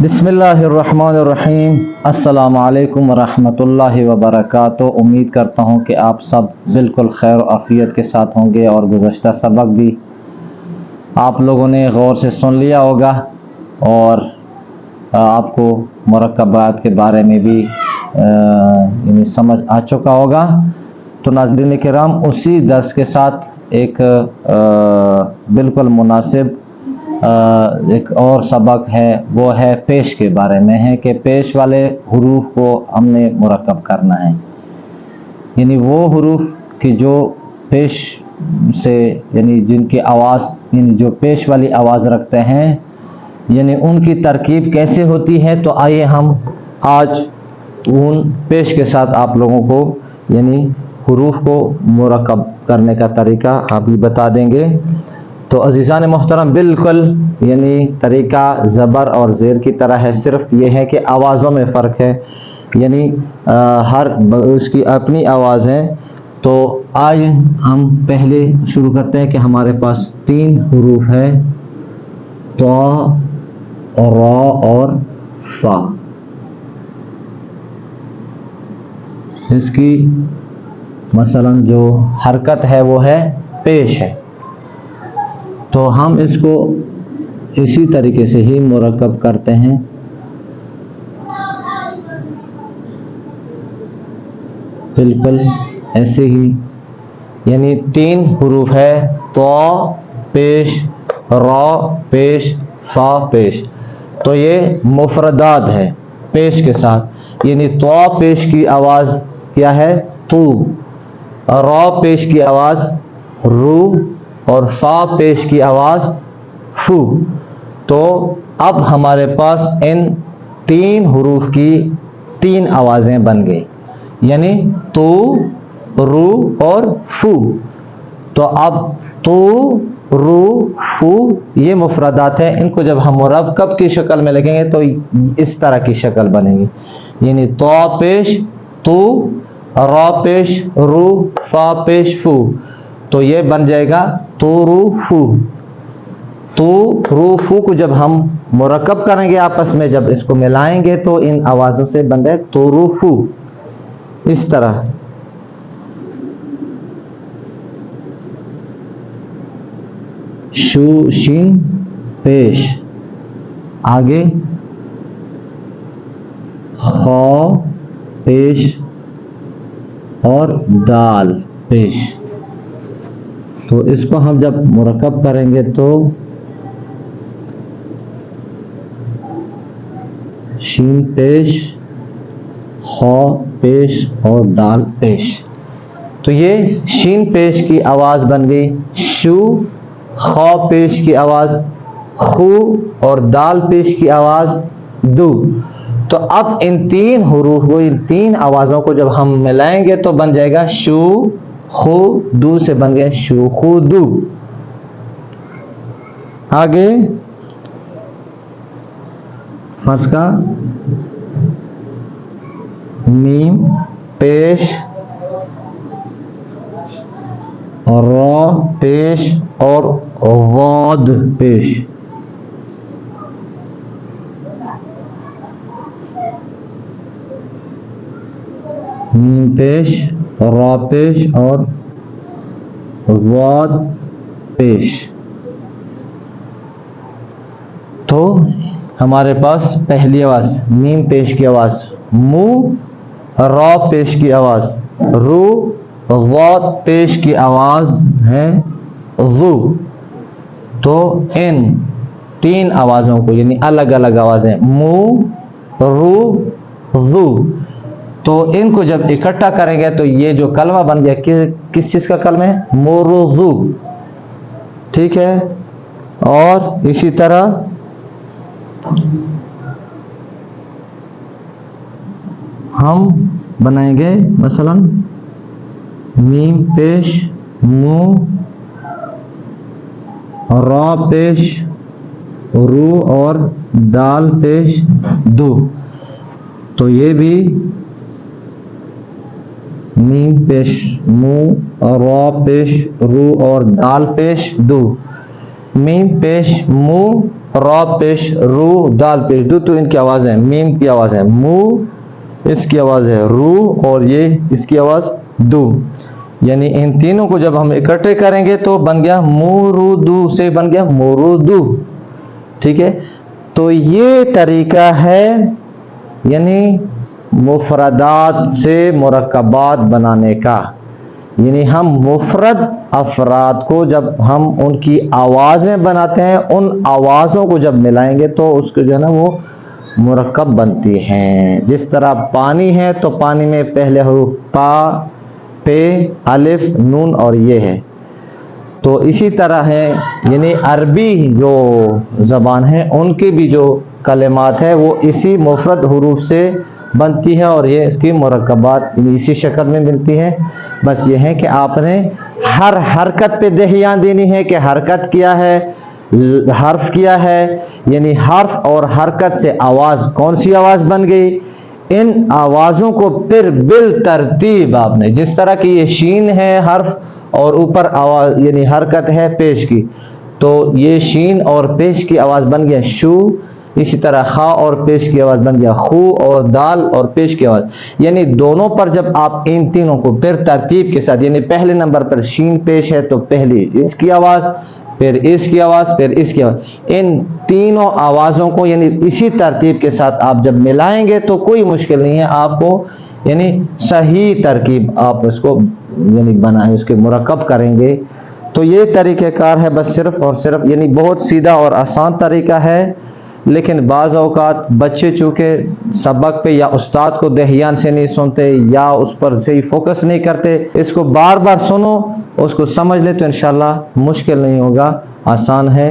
بسم اللہ الرحمن الرحیم۔ السلام علیکم ورحمۃ اللہ وبرکاتہ۔ امید کرتا ہوں کہ آپ سب بالکل خیر و عافیت کے ساتھ ہوں گے اور گزشتہ سبق بھی آپ لوگوں نے غور سے سن لیا ہوگا اور آپ کو مرکبات کے بارے میں بھی سمجھ آ چکا ہوگا۔ تو ناظرین کرام، اسی درس کے ساتھ ایک بالکل مناسب ایک اور سبق ہے، وہ ہے پیش کے بارے میں ہے کہ پیش والے حروف کو ہم نے مرکب کرنا ہے، یعنی وہ حروف کی جو پیش سے یعنی جن کی آواز یعنی جو پیش والی آواز رکھتے ہیں، یعنی ان کی ترکیب کیسے ہوتی ہے۔ تو آئیے ہم آج ان پیش کے ساتھ آپ لوگوں کو یعنی حروف کو مرکب کرنے کا طریقہ ابھی بتا دیں گے۔ تو عزیزان محترم، بالکل یعنی طریقہ زبر اور زیر کی طرح ہے، صرف یہ ہے کہ آوازوں میں فرق ہے، یعنی ہر اس کی اپنی آواز ہے۔ تو آج ہم پہلے شروع کرتے ہیں کہ ہمارے پاس 3 حروف ہے، طا، را اور فا۔ اس کی مثلا جو حرکت ہے وہ ہے پیش ہے، تو ہم اس کو اسی طریقے سے ہی مرکب کرتے ہیں۔ بالکل ایسے ہی، یعنی 3 حروف ہے، طا پیش، را پیش، فا پیش۔ تو یہ مفردات ہے پیش کے ساتھ، یعنی طا پیش کی آواز کیا ہے؟ تو، را پیش کی آواز رو اور فا پیش کی آواز فو۔ تو اب ہمارے پاس ان 3 حروف کی 3 آوازیں بن گئی، یعنی تو، رو اور فو۔ تو اب تو، رو، فو یہ مفردات ہیں، ان کو جب ہم مرکب کی شکل میں لکھیں گے تو اس طرح کی شکل بنے گی، یعنی طا پیش تو، را پیش رو، فا پیش فو۔ تو یہ بن جائے گا تو رو فو۔ تو رو فو کو جب ہم مرکب کریں گے آپس میں، جب اس کو ملائیں گے تو ان آوازوں سے بن جائے تو رو فو، اس طرح۔ شو شین پیش، آگے خا پیش اور دال پیش۔ تو اس کو ہم جب مرکب کریں گے تو شین پیش، خا پیش اور دال پیش۔ تو یہ شین پیش کی آواز بن گئی شو، خا پیش کی آواز خو اور دال پیش کی آواز دو۔ تو اب ان 3 حروف کو، ان 3 آوازوں کو جب ہم ملائیں گے تو بن جائے گا شو خو دو، سے بن گیا شو خو دو۔ آگے فرض کا میم پیش اور را پیش اور غاد پیش۔ میم پیش، را پیش اور غاد پیش۔ تو ہمارے پاس پہلی آواز میم پیش کی آواز مو، را پیش کی آواز رو، غاد پیش کی آواز ہے غو۔ تو ان 3 آوازوں کو یعنی الگ الگ آوازیں مو، رو، غو، تو ان کو جب اکٹھا کریں گے تو یہ جو کلمہ بن گیا کس چیز کا کلمہ ہے؟ موروغو، ٹھیک ہے۔ اور اسی طرح ہم بنائیں گے مثلا میم پیش مو، را پیش رو اور دال پیش دو۔ تو یہ بھی میم پیش مو، را پیش رو اور دال پیش دو۔ میم پیش مو را پیش رو، دال پیش دو، تو ان کی آواز ہے، میم کی آواز ہے مو، اس کی آواز ہے رو، اور یہ اس کی آواز دو. یعنی ان تینوں کو جب ہم اکٹھے کریں گے تو بن گیا مورودو، سے بن گیا مورودو. ٹھیک ہے، تو یہ طریقہ ہے یعنی مفردات سے مرکبات بنانے کا. یعنی ہم مفرد افراد کو جب ہم ان کی آوازیں بناتے ہیں، ان آوازوں کو جب ملائیں گے تو اس کو جو ہے نا وہ مرکب بنتی ہیں. جس طرح پانی ہے تو پانی میں پہلے حروف پا، پے، الف، نون اور یہ ہے. تو اسی طرح ہے یعنی عربی جو زبان ہے ان کی بھی جو کلمات ہے وہ اسی مفرد حروف سے بنتی ہے، اور یہ اس کی مرکبات اسی شکل میں ملتی ہے. بس یہ ہے کہ آپ نے ہر حرکت پہ دھیان دینی ہے کہ حرکت کیا ہے، حرف کیا ہے، یعنی حرف اور حرکت سے آواز کون سی آواز بن گئی. ان آوازوں کو پھر بالترتیب آپ نے، جس طرح کی یہ شین ہے حرف اور اوپر آواز یعنی حرکت ہے پیش کی، تو یہ شین اور پیش کی آواز بن گیا شو. اسی طرح خا اور پیش کی آواز بن گیا خو، اور دال اور پیش کی آواز. یعنی دونوں پر جب آپ ان تینوں کو پھر ترتیب کے ساتھ، یعنی پہلے نمبر پر شین پیش ہے تو پہلی اس کی آواز، پھر اس کی آواز، پھر اس کی آواز، ان تینوں آوازوں کو یعنی اسی ترتیب کے ساتھ آپ جب ملائیں گے تو کوئی مشکل نہیں ہے آپ کو، یعنی صحیح ترکیب آپ اس کو یعنی بنائیں، اس کے مرکب کریں گے. تو یہ طریقہ کار ہے بس صرف اور صرف، یعنی بہت سیدھا اور آسان طریقہ ہے. لیکن بعض اوقات بچے چونکہ سبق پہ یا استاد کو دھیان سے نہیں سنتے یا اس پر صحیح فوکس نہیں کرتے، اس کو بار بار سنو، اس کو سمجھ لے تو انشاءاللہ مشکل نہیں ہوگا، آسان ہے.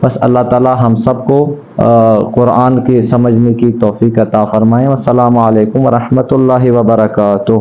بس اللہ تعالی ہم سب کو قرآن کی سمجھنے کی توفیق عطا فرمائے. والسلام علیکم ورحمۃ اللہ وبرکاتہ.